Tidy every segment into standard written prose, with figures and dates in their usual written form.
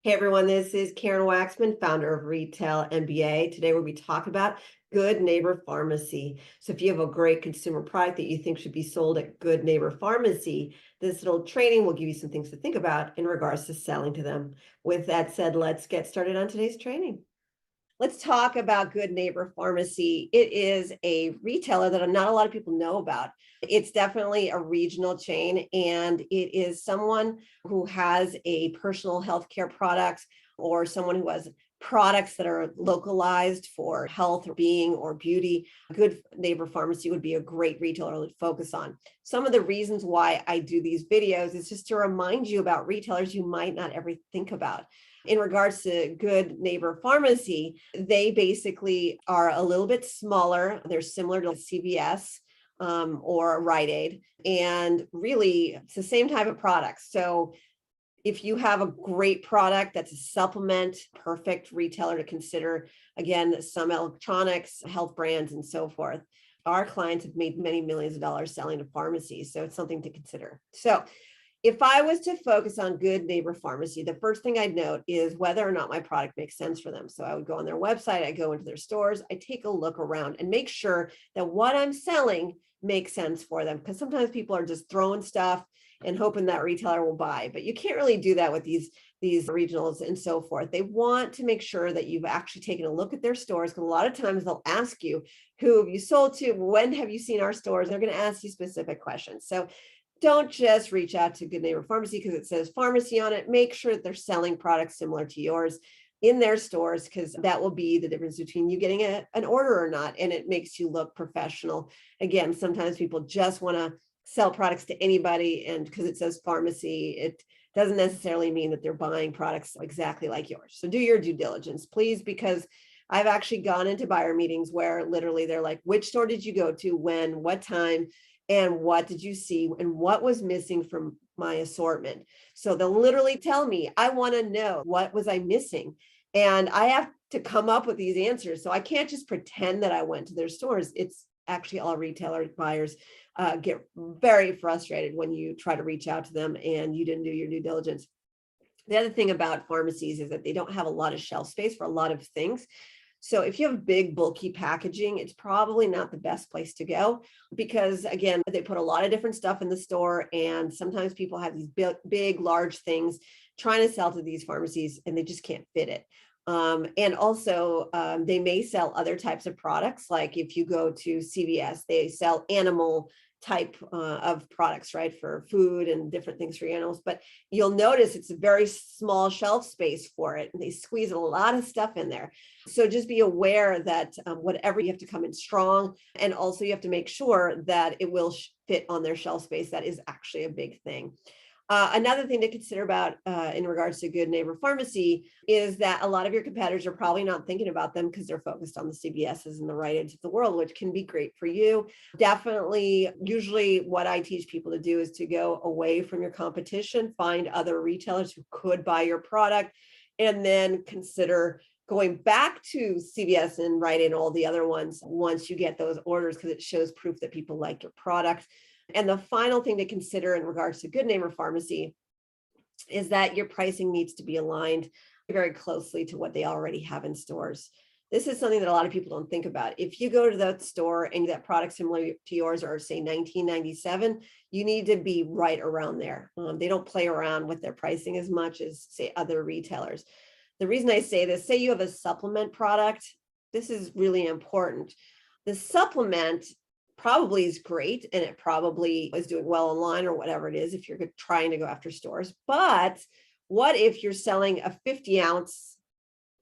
Hey everyone, this is Karen Waksman, founder of Retail MBA. Today we'll be talking about Good Neighbor Pharmacy. So if you have a great consumer product that you think should be sold at Good Neighbor Pharmacy, this little training will give you some things to think about in regards to selling to them. With that said, let's get started on today's training. Let's talk about Good Neighbor Pharmacy. It is a retailer that not a lot of people know about. It's definitely a regional chain, and it is someone who has a personal healthcare product or someone who has products that are localized for health or being or beauty. Good Neighbor Pharmacy would be a great retailer to focus on. Some of the reasons why I do these videos is just to remind you about retailers you might not ever think about. In regards to Good Neighbor Pharmacy, they basically are a little bit smaller. They're similar to CVS or Rite Aid, and really it's the same type of product. So if you have a great product that's a supplement, perfect retailer to consider. Again, some electronics, health brands, and so forth. Our clients have made many millions of dollars selling to pharmacies, so it's something to consider. So if I was to focus on Good Neighbor Pharmacy, the first thing I'd note is whether or not my product makes sense for them. So I would go on their website, I go into their stores, I take a look around and make sure that what I'm selling makes sense for them. Because sometimes people are just throwing stuff and hoping that retailer will buy. But you can't really do that with these regionals and so forth. They want to make sure that you've actually taken a look at their stores, because a lot of times they'll ask you, who have you sold to? When have you seen our stores? They're going to ask you specific questions. So don't just reach out to Good Neighbor Pharmacy because it says pharmacy on it. Make sure that they're selling products similar to yours in their stores, because that will be the difference between you getting an order or not, and it makes you look professional. Again, sometimes people just want to sell products to anybody, and because it says pharmacy, it doesn't necessarily mean that they're buying products exactly like yours. So do your due diligence, please, because I've actually gone into buyer meetings where literally they're like, which store did you go to, when, what time, and what did you see, and what was missing from my assortment? So they'll literally tell me, I want to know, what was I missing? And I have to come up with these answers. So I can't just pretend that I went to their stores. It's actually all retailer buyers get very frustrated when you try to reach out to them and you didn't do your due diligence. The other thing about pharmacies is that they don't have a lot of shelf space for a lot of things. So if you have big, bulky packaging, it's probably not the best place to go, because again, they put a lot of different stuff in the store, and sometimes people have these big, large things trying to sell to these pharmacies and they just can't fit it. And also they may sell other types of products. Like if you go to CVS, they sell animal type of products, right, for food and different things for animals. But you'll notice it's a very small shelf space for it, and they squeeze a lot of stuff in there. So just be aware that whatever, you have to come in strong, and also you have to make sure that it will fit on their shelf space. That is actually a big thing. Another thing to consider about in regards to Good Neighbor Pharmacy is that a lot of your competitors are probably not thinking about them because they're focused on the CVSs and the Rite Aids of the world, which can be great for you. Definitely, usually what I teach people to do is to go away from your competition, find other retailers who could buy your product, and then consider going back to CVS and Rite Aid and all the other ones once you get those orders, because it shows proof that people like your product. And the final thing to consider in regards to Good Neighbor Pharmacy is that your pricing needs to be aligned very closely to what they already have in stores. This is something that a lot of people don't think about. If you go to that store and that product similar to yours are say $19.97, you need to be right around there. They don't play around with their pricing as much as say other retailers. The reason I say this, say you have a supplement product, this is really important. The supplement probably is great, and it probably is doing well online or whatever it is if you're trying to go after stores. But what if you're selling a 50-ounce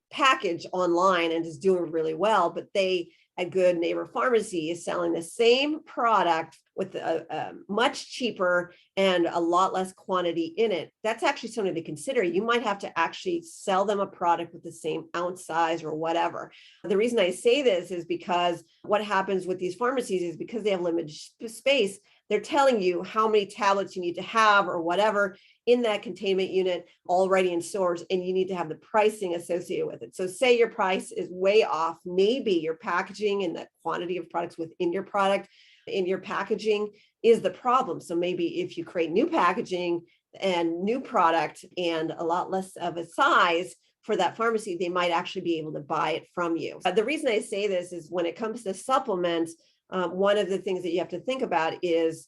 package online and is doing really well, but they at Good Neighbor Pharmacy is selling the same product with a much cheaper and a lot less quantity in it? That's actually something to consider. You might have to actually sell them a product with the same ounce size or whatever. The reason I say this is because what happens with these pharmacies is because they have limited space, they're telling you how many tablets you need to have or whatever in that containment unit already in stores, and you need to have the pricing associated with it. So say your price is way off, maybe your packaging and the quantity of products within your product in your packaging is the problem. So maybe if you create new packaging and new product and a lot less of a size for that pharmacy, they might actually be able to buy it from you. The reason I say this is when it comes to supplements, one of the things that you have to think about is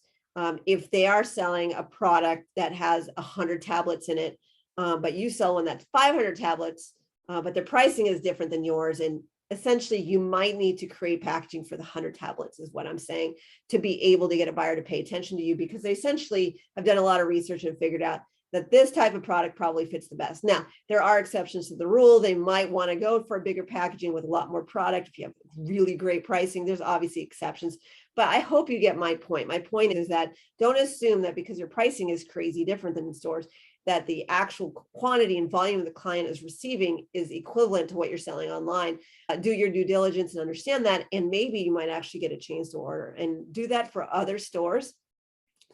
if they are selling a product that has 100 tablets in it, but you sell one that's 500 tablets, but their pricing is different than yours. And essentially, you might need to create packaging for the 100 tablets, is what I'm saying, to be able to get a buyer to pay attention to you, because they essentially have done a lot of research and figured out that this type of product probably fits the best. Now, there are exceptions to the rule. They might want to go for a bigger packaging with a lot more product. If you have really great pricing, there's obviously exceptions. But I hope you get my point. My point is that don't assume that because your pricing is crazy different than in stores, that the actual quantity and volume the client is receiving is equivalent to what you're selling online. Do your due diligence and understand that, and maybe you might actually get a change to order, and do that for other stores.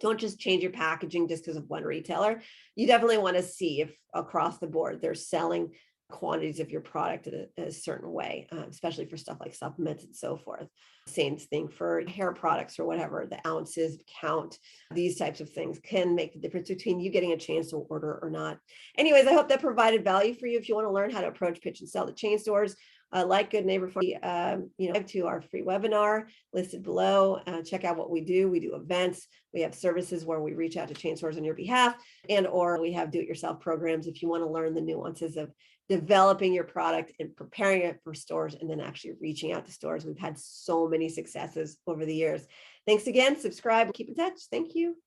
Don't just change your packaging just because of one retailer. You definitely want to see if across the board they're selling quantities of your product in a certain way, especially for stuff like supplements and so forth. Same thing for hair products or whatever, the ounces count, these types of things can make the difference between you getting a chance to order or not. Anyways, I hope that provided value for you. If you want to learn how to approach, pitch, and sell to chain stores, like Good Neighbor Pharmacy, to our free webinar listed below. Check out what we do. We do events. We have services where we reach out to chain stores on your behalf, and or we have do-it-yourself programs if you want to learn the nuances of developing your product and preparing it for stores and then actually reaching out to stores. We've had so many successes over the years. Thanks again. Subscribe. Keep in touch. Thank you.